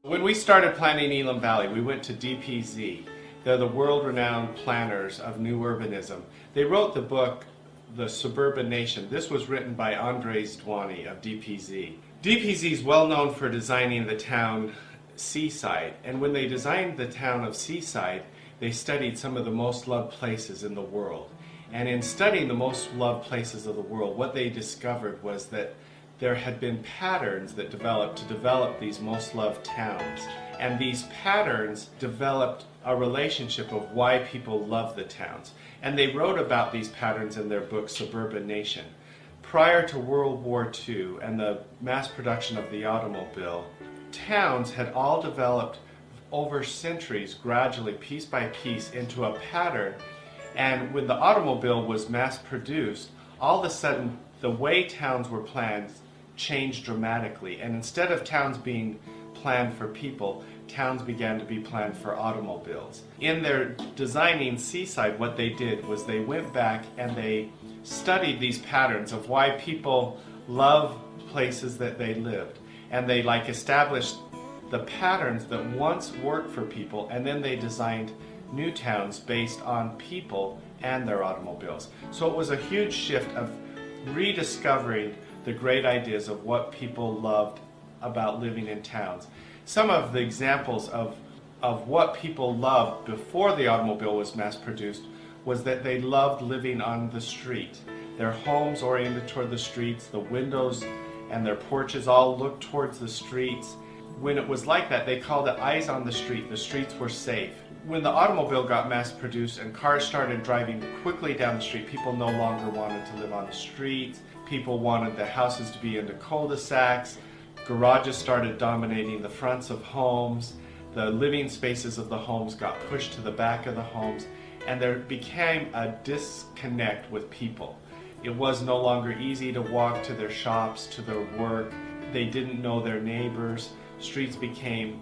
When we started planning Elim Valley, we went to DPZ. They're the world-renowned planners of new urbanism. They wrote the book, The Suburban Nation. This was written by Andres Dwani of DPZ. DPZ is well known for designing the town Seaside, and when they designed the town of Seaside, they studied some of the most loved places in the world. And in studying the most loved places of the world, what they discovered was that there had been patterns that developed to develop these most loved towns. And these patterns developed a relationship of why people love the towns. And they wrote about these patterns in their book, Suburban Nation. Prior to World War II and the mass production of the automobile, towns had all developed over centuries, gradually, piece by piece, into a pattern. And when the automobile was mass produced, all of a sudden the way towns were planned changed dramatically, and instead of towns being planned for people, towns began to be planned for automobiles. In their designing Seaside, what they did was they went back and they studied these patterns of why people love places that they lived, and they established the patterns that once worked for people, and then they designed new towns based on people and their automobiles. So it was a huge shift of rediscovering the great ideas of what people loved about living in towns. Some of the examples of what people loved before the automobile was mass produced was that they loved living on the street. Their homes oriented toward the streets, the windows and their porches all looked towards the streets. When it was like that, they called it eyes on the street. The streets were safe. When the automobile got mass produced and cars started driving quickly down the street, people no longer wanted to live on the streets. People wanted the houses to be into cul-de-sacs. Garages started dominating the fronts of homes. The living spaces of the homes got pushed to the back of the homes, and there became a disconnect with people. It was no longer easy to walk to their shops, to their work. They didn't know their neighbors. Streets became,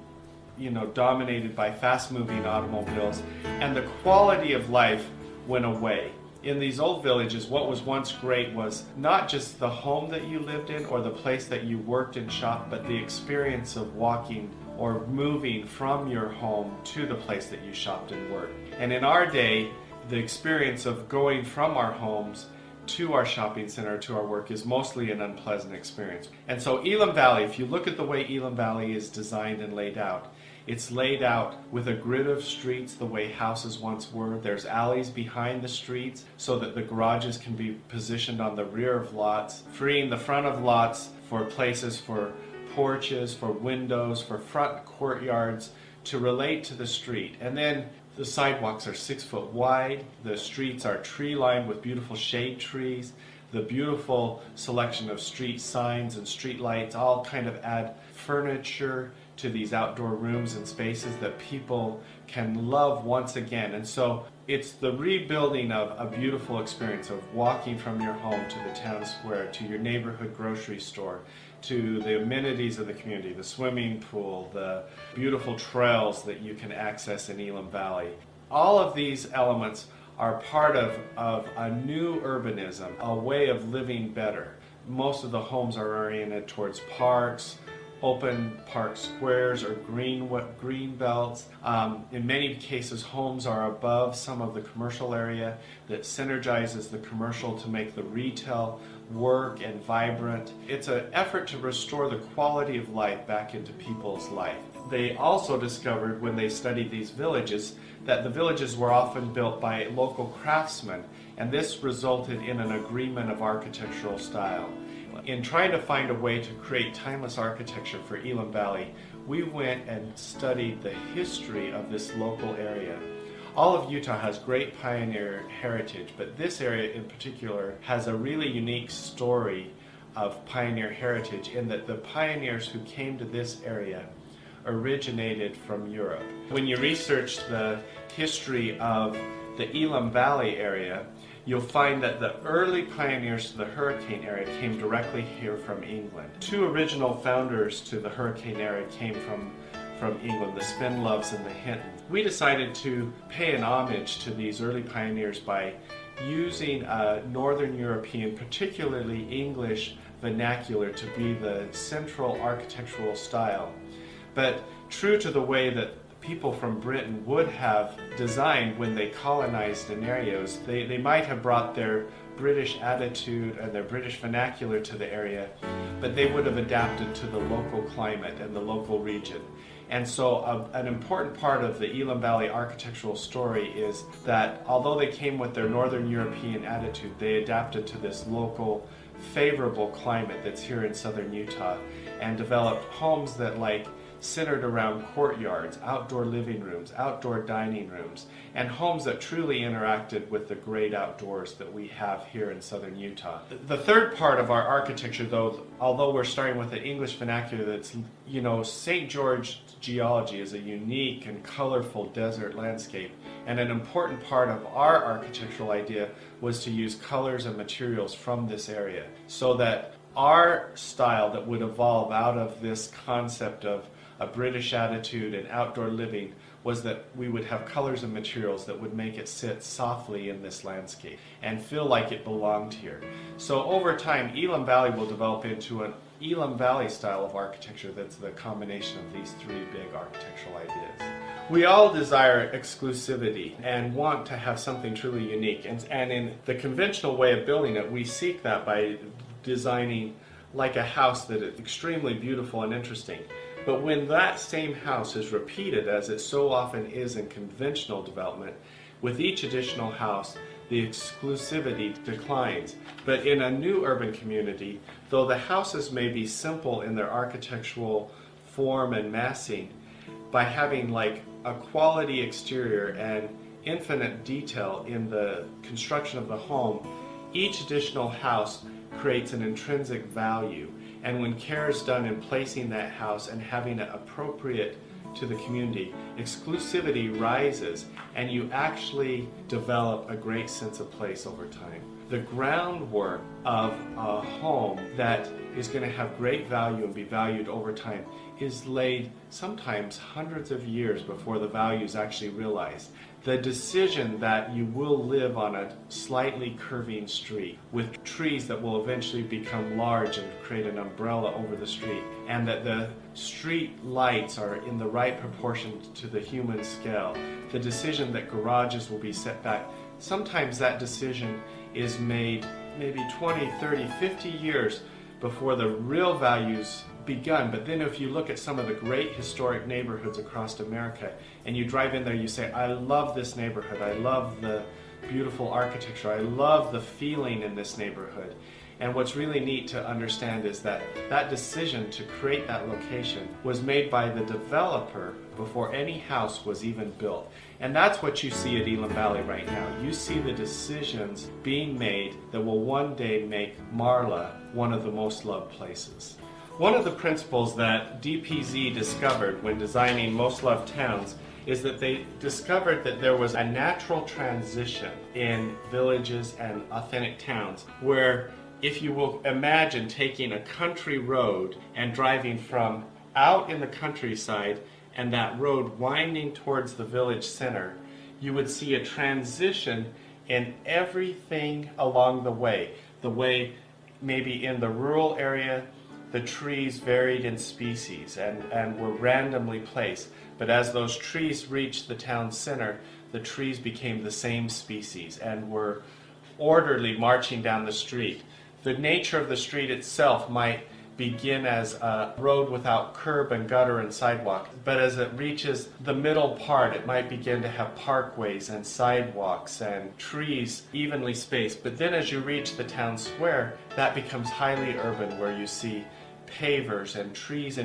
dominated by fast-moving automobiles, and the quality of life went away. In these old villages, what was once great was not just the home that you lived in or the place that you worked and shopped, but the experience of walking or moving from your home to the place that you shopped and worked. And in our day, the experience of going from our homes to our shopping center, to our work, is mostly an unpleasant experience. And so Elim Valley, if you look at the way Elim Valley is designed and laid out, it's laid out with a grid of streets the way houses once were. There's alleys behind the streets so that the garages can be positioned on the rear of lots, freeing the front of lots for places for porches, for windows, for front courtyards to relate to the street. And then the sidewalks are 6 foot wide. The streets are tree-lined with beautiful shade trees. The beautiful selection of street signs and street lights all kind of add furniture to these outdoor rooms and spaces that people can love once again. And so it's the rebuilding of a beautiful experience of walking from your home to the town square, to your neighborhood grocery store, to the amenities of the community, the swimming pool, the beautiful trails that you can access in Elim Valley. All of these elements are part of a new urbanism, a way of living better. Most of the homes are oriented towards parks, open park squares or green belts. In many cases, homes are above some of the commercial area that synergizes the commercial to make the retail work and vibrant. It's an effort to restore the quality of life back into people's life. They also discovered when they studied these villages that the villages were often built by local craftsmen, and this resulted in an agreement of architectural style. In trying to find a way to create timeless architecture for Elim Valley, we went and studied the history of this local area. All of Utah has great pioneer heritage, but this area in particular has a really unique story of pioneer heritage in that the pioneers who came to this area originated from Europe. When you research the history of the Elim Valley area, you'll find that the early pioneers to the hurricane area came directly here from England. Two original founders to the hurricane area came from England, the Spinloves and the Hintons. We decided to pay an homage to these early pioneers by using a Northern European, particularly English vernacular to be the central architectural style. But true to the way that people from Britain would have designed when they colonized an area. They might have brought their British attitude and their British vernacular to the area, but they would have adapted to the local climate and the local region. And so an important part of the Elim Valley architectural story is that although they came with their Northern European attitude, they adapted to this local favorable climate that's here in southern Utah and developed homes that centered around courtyards, outdoor living rooms, outdoor dining rooms, and homes that truly interacted with the great outdoors that we have here in southern Utah. The third part of our architecture, though, although we're starting with an English vernacular that's, St. George geology is a unique and colorful desert landscape, and an important part of our architectural idea was to use colors and materials from this area, so that our style that would evolve out of this concept of a British attitude and outdoor living was that we would have colors and materials that would make it sit softly in this landscape and feel like it belonged here. So over time, Elim Valley will develop into an Elim Valley style of architecture that's the combination of these three big architectural ideas. We all desire exclusivity and want to have something truly unique, and in the conventional way of building it, we seek that by designing like a house that is extremely beautiful and interesting. But when that same house is repeated, as it so often is in conventional development, with each additional house, the exclusivity declines. But in a new urban community, though the houses may be simple in their architectural form and massing, by having a quality exterior and infinite detail in the construction of the home, each additional house creates an intrinsic value. And when care is done in placing that house and having it appropriate to the community, exclusivity rises and you actually develop a great sense of place over time. The groundwork of a home that is going to have great value and be valued over time is laid sometimes hundreds of years before the value is actually realized. The decision that you will live on a slightly curving street with trees that will eventually become large and create an umbrella over the street, and that the street lights are in the right proportion to the human scale, the decision that garages will be set back, sometimes that decision is made maybe 20, 30, 50 years before the real values begun. But then if you look at some of the great historic neighborhoods across America and you drive in there, you say, I love this neighborhood, I love the beautiful architecture, I love the feeling in this neighborhood. And what's really neat to understand is that that decision to create that location was made by the developer before any house was even built. And that's what you see at Elim Valley right now. You see the decisions being made that will one day make Marla one of the most loved places. One of the principles that DPZ discovered when designing Most Loved Towns is that they discovered that there was a natural transition in villages and authentic towns where, if you will imagine taking a country road and driving from out in the countryside and that road winding towards the village center, you would see a transition in everything along the way. The way maybe in the rural area, the trees varied in species and were randomly placed. But as those trees reached the town center, the trees became the same species and were orderly marching down the street. The nature of the street itself might begin as a road without curb and gutter and sidewalk, but as it reaches the middle part, it might begin to have parkways and sidewalks and trees evenly spaced. But then as you reach the town square, that becomes highly urban, where you see pavers and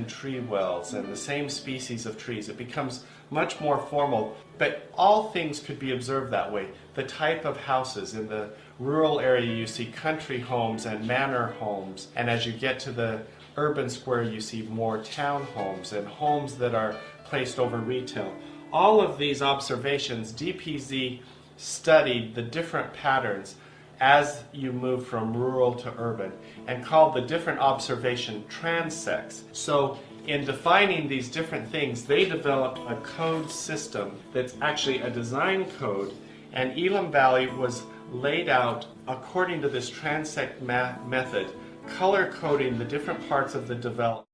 tree wells and the same species of trees. It becomes much more formal, but all things could be observed that way. The type of houses in the rural area, you see country homes and manor homes, and as you get to the urban square, you see more townhomes and homes that are placed over retail. All of these observations, DPZ studied the different patterns as you move from rural to urban and called the different observation transects. So in defining these different things, they developed a code system that's actually a design code, and Elim Valley was laid out according to this transect method, color coding the different parts of the development.